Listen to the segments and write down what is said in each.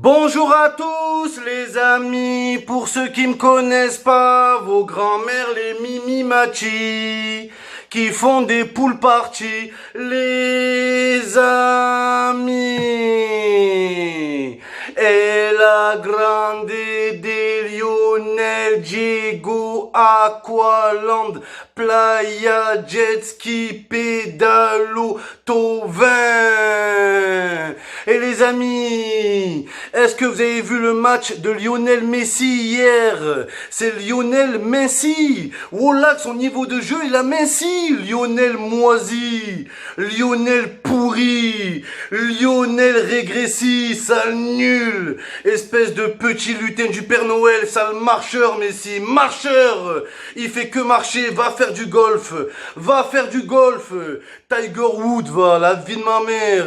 Bonjour à tous les amis, pour ceux qui me connaissent pas, vos grands-mères les mimi-machi, qui font des pool parties, les amis. Et la grande de Lionel, Diego, Aqualand, Playa, Jet Ski, Pédalo, Tovin. Et les amis, est-ce que vous avez vu le match de Lionel Messi hier? C'est Lionel Messi. Voilà, son niveau de jeu, il a Messi. Lionel moisi, Lionel pourri, Lionel régressif, sale nul, espèce de petit lutin du Père Noël, sale marcheur Messi, marcheur. Il fait que marcher, va faire du golf, va faire du golf. Tiger Woods, va, la vie de ma mère.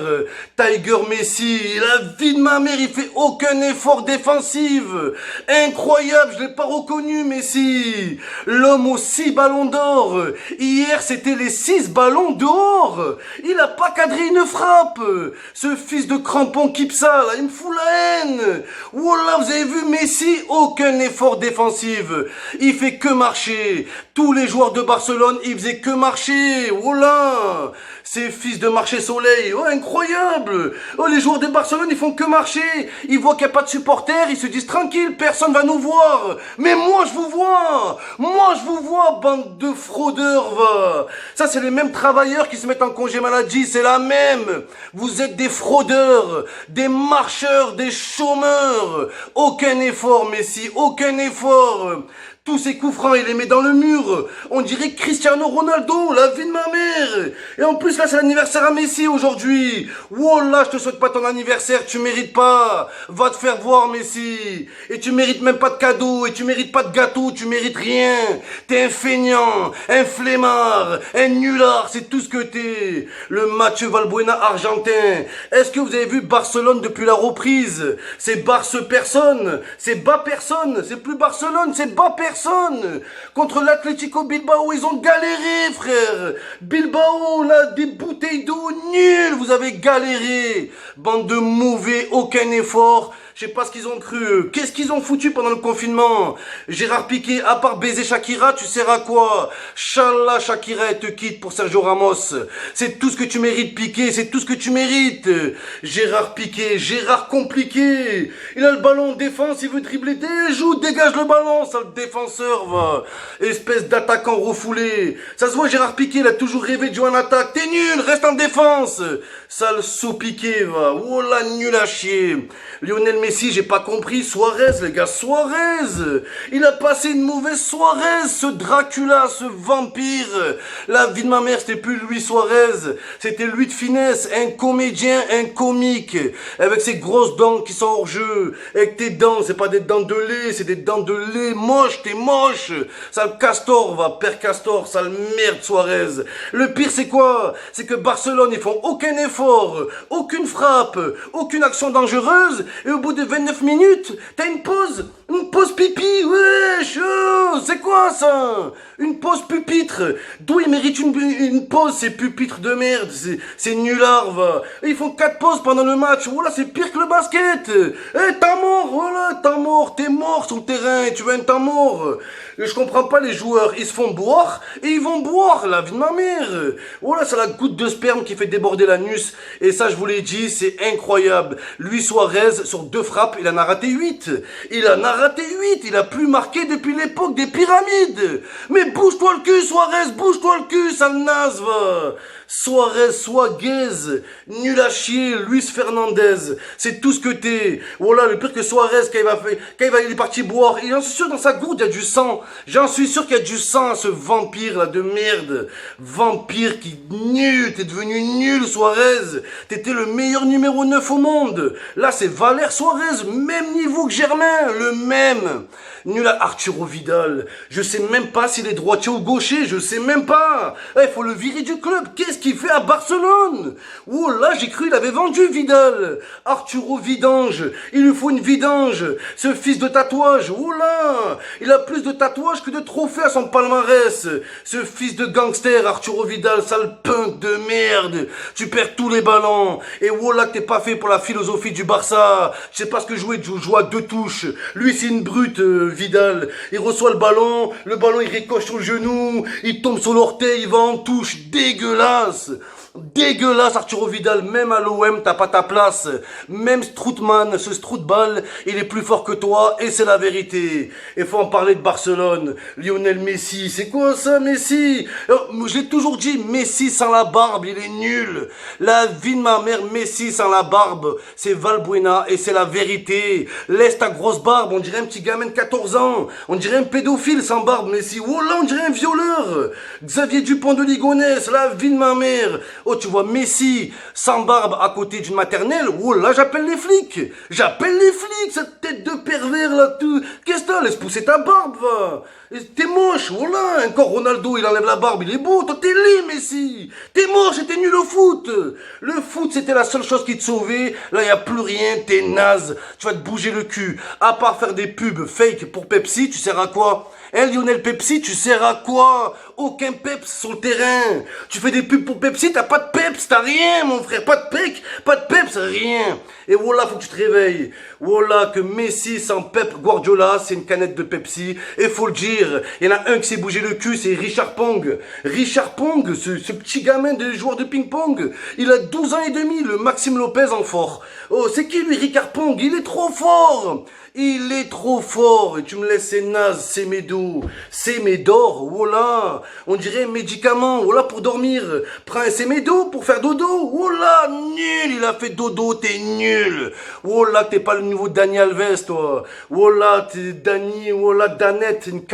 Tiger Messi, la vie de ma mère, il fait aucun effort défensif. Incroyable, je l'ai pas reconnu Messi. L'homme aux 6 ballons d'or. Hier, c'était les 6 ballons d'or. Il a pas cadré une frappe. Ce fils de crampon Kipsa, là, il me fout la haine. Voilà, vous avez vu Messi, aucun effort défensif. Il fait que marcher. Tous les joueurs de Barcelone, ils faisaient que marcher. Voilà. Ces fils de marché soleil, oh incroyable. Oh, les joueurs de Barcelone, ils font que marcher. Ils voient qu'il n'y a pas de supporters, ils se disent tranquille, personne va nous voir. Mais moi je vous vois. Moi je vous vois, bande de fraudeurs, va. Ça c'est les mêmes travailleurs qui se mettent en congé maladie, c'est la même. Vous êtes des fraudeurs, des marcheurs, des chômeurs. Aucun effort Messi, aucun effort. Tous ces coups francs, il les met dans le mur. On dirait Cristiano Ronaldo, la vie de ma mère. Et en plus, là, c'est l'anniversaire à Messi aujourd'hui. Wallah, je te souhaite pas ton anniversaire, tu mérites pas. Va te faire voir, Messi. Et tu mérites même pas de cadeau, et tu mérites pas de gâteau, tu mérites rien. T'es un feignant, un flemmard, un nulard, c'est tout ce que t'es. Le Mathieu Valbuena argentin. Est-ce que vous avez vu Barcelone depuis la reprise? C'est Barce personne, c'est bas personne, c'est plus Barcelone, c'est bas personne. Contre l'Atlético Bilbao, ils ont galéré, frère. Bilbao, là, des bouteilles d'eau nulles, vous avez galéré. Bande de mauvais, aucun effort. Je sais pas ce qu'ils ont cru. Qu'est-ce qu'ils ont foutu pendant le confinement? Gérard Piqué, à part baiser Shakira, tu sers à quoi? Inch'Allah, Shakira, elle te quitte pour Sergio Ramos. C'est tout ce que tu mérites, Piqué. C'est tout ce que tu mérites. Gérard Piqué, Gérard compliqué. Il a le ballon en défense, il veut dribbler. Joue, dégage le ballon, sale défenseur, va. Espèce d'attaquant refoulé. Ça se voit, Gérard Piqué, il a toujours rêvé de jouer en attaque. T'es nul, reste en défense. Sale sous-piqué, va. Oh là, nul à chier. Lionel Messi, j'ai pas compris. Suarez, les gars, Suarez. Il a passé une mauvaise Suarez, ce Dracula, ce vampire. La vie de ma mère, c'était plus Luis Suarez. C'était lui de finesse, un comédien, un comique. Avec ses grosses dents qui sont hors jeu. Avec tes dents, c'est pas des dents de lait, c'est des dents de lait. Moche, t'es moche. Sale Castor, va, père Castor, sale merde Suarez. Le pire, c'est quoi? C'est que Barcelone, ils font aucun effort, aucune frappe, aucune action dangereuse. Et au bout de 29 minutes, t'as une pause pipi, wesh, oh, c'est quoi ça? Une pause pupitre. D'où ils méritent une pause, ces pupitres de merde, c'est nullard, va. Et ils font 4 pauses pendant le match, voilà, c'est pire que le basket. Eh, t'as mort, voilà, t'es mort sur le terrain, et tu veux un temps mort. Je comprends pas les joueurs, ils se font boire, et ils vont boire, la vie de ma mère. Voilà, c'est la goutte de sperme qui fait déborder l'anus, et ça, je vous l'ai dit, c'est incroyable. Luis Suarez, sur 2 frappes, il en a raté 8. Il en a raté 8, il a plus marqué depuis l'époque des pyramides. Mais bouge-toi le cul, Suarez, bouge-toi le cul, sale naze, va. Suarez, Suarez, nul à chier, Luis Fernandez, c'est tout ce que t'es. Voilà, le pire que Suarez, il est parti boire, et j'en suis sûr dans sa gourde, il y a du sang. J'en suis sûr qu'il y a du sang, ce vampire là de merde. Vampire qui nul, t'es devenu nul, Suarez. T'étais le meilleur numéro 9 au monde. Là, c'est Valère Suarez, même niveau que Germain, le même. Nul à Arturo Vidal. Je sais même pas s'il est droitier ou gaucher, je sais même pas. Il faut le virer du club. Qu'est-ce qu'il fait à Barcelone? Oh là, j'ai cru qu'il avait vendu Vidal. Arturo Vidange. Il lui faut une vidange. Ce fils de tatouage. Oh là, il a plus de tatouages que de trophées à son palmarès. Ce fils de gangster, Arturo Vidal, sale punk de merde. Tu perds tous les ballons. Et voilà que t'es pas fait pour la philosophie du Barça. Je sais sait pas ce que jouer, joue à deux touches. Lui, c'est une brute, Vidal. Il reçoit le ballon il ricoche sur le genou, il tombe sur l'orteil, il va en touche. Dégueulasse. Dégueulasse Arturo Vidal, même à l'OM t'as pas ta place. Même Strootman, ce Strootball, il est plus fort que toi et c'est la vérité. Il faut en parler de Barcelone. Lionel Messi, c'est quoi ça Messi? Je l'ai toujours dit, Messi sans la barbe, il est nul. La vie de ma mère, Messi sans la barbe, c'est Valbuena et c'est la vérité. Laisse ta grosse barbe, on dirait un petit gamin de 14 ans. On dirait un pédophile sans barbe Messi. Oh là, on dirait un violeur. Xavier Dupont de Ligonnès, la vie de ma mère. Oh, tu vois Messi sans barbe à côté d'une maternelle. Oh là, j'appelle les flics. J'appelle les flics, cette tête de pervers là. Tout. Qu'est-ce que t'as? Laisse pousser ta barbe, va. T'es moche, oh là. Encore Ronaldo, il enlève la barbe, il est beau. Toi, t'es laid, Messi. T'es moche et t'es nul au foot. Le foot, c'était la seule chose qui te sauvait. Là, y a plus rien. T'es naze. Tu vas te bouger le cul. À part faire des pubs fake pour Pepsi, tu sers à quoi? Hein, Lionel Pepsi, tu sers à quoi? Aucun peps sur le terrain. Tu fais des pubs pour Pepsi, t'as pas de peps, t'as rien, mon frère. Pas de peps, rien. Et voilà, faut que tu te réveilles. Voilà, que Messi sans Pep Guardiola, c'est une canette de Pepsi. Et faut le dire, il y en a un qui s'est bougé le cul, c'est Richard Pong. Richard Pong, ce petit gamin de joueur de ping-pong, il a 12 ans et demi, le Maxime Lopez en fort. Oh, c'est qui lui, Richard Pong? Il est trop fort. Il est trop fort. Et tu me laisses ces nazes, ces médos, ces médors, voilà. On dirait un médicament, voilà, pour dormir. Prends un Sémédo pour faire dodo. Voilà, nul, il a fait dodo, t'es nul. Voilà, t'es pas le nouveau Dani Alves, toi. Voilà, t'es Dani, voilà, Danette, une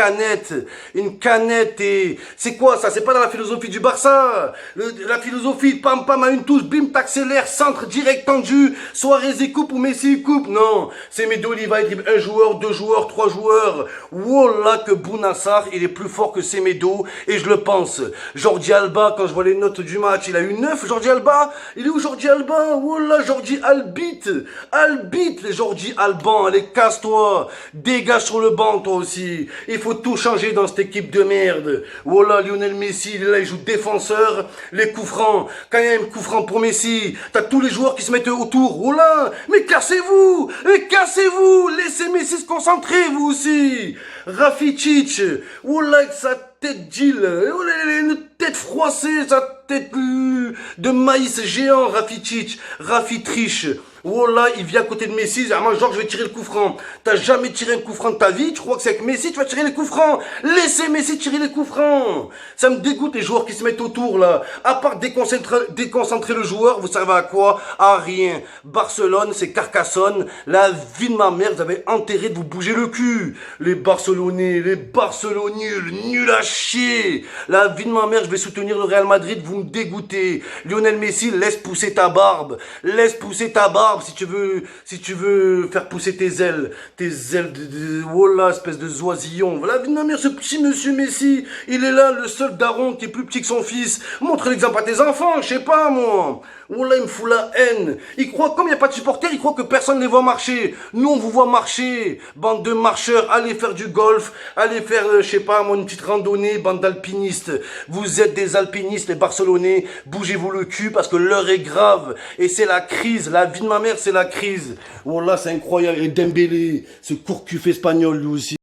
canette, et c'est quoi ça? C'est pas dans la philosophie du Barça. La philosophie, pam, pam, à une touche, bim, t'accélères, centre, direct, tendu, Suarez et coupe ou Messi coupe. Non, Sémédo, il va être un joueur, deux joueurs, trois joueurs. Voilà que Bounassar, il est plus fort que Sémédo, et je le pense. Jordi Alba, quand je vois les notes du match, il a eu 9, Jordi Alba. Il est où Jordi Alba? Voilà, Jordi Albit, les Jordi Alban, allez, casse-toi. Dégage sur le banc, toi aussi. Il faut tout changer dans cette équipe de merde. Voilà, Lionel Messi, il est là, il joue défenseur. Les coups francs, quand il y a un coup franc pour Messi, t'as tous les joueurs qui se mettent autour. Voilà, mais cassez-vous, laissez Messi se concentrer, vous aussi. Rafitic, voilà, avec sa tête d'île, une tête froissée, sa tête de maïs géant, Rafitic, Rafitriche. Voilà, il vient à côté de Messi, genre je vais tirer le coup franc. T'as jamais tiré un coup franc de ta vie, tu crois que c'est avec Messi tu vas tirer les coups francs? Laissez Messi tirer les coups francs. Ça me dégoûte les joueurs qui se mettent autour là. À part déconcentrer le joueur, vous servez à quoi? À rien. Barcelone, c'est Carcassonne. La vie de ma mère, vous avez intérêt de vous bouger le cul. Les Barcelonais, les Barcelonuls, nuls à chier. La vie de ma mère, je vais soutenir le Real Madrid, vous me dégoûtez. Lionel Messi, laisse pousser ta barbe. Laisse pousser ta barbe. Si tu veux faire pousser tes ailes voilà, espèce de zoisillon. Voilà, non, mais ce petit monsieur Messi, il est là, le seul daron qui est plus petit que son fils. Montre l'exemple à tes enfants, je sais pas, moi. Voilà, il me fout la haine. Il croit, comme il n'y a pas de supporters, il croit que personne ne les voit marcher. Nous, on vous voit marcher. Bande de marcheurs, allez faire du golf, allez faire, je sais pas, moi, une petite randonnée, bande d'alpinistes. Vous êtes des alpinistes, les Barcelonais. Bougez-vous le cul parce que l'heure est grave. Et c'est la crise. La vie de ma mère, c'est la crise. Voilà, c'est incroyable. Et Dembélé, ce court-cuf espagnol, lui aussi.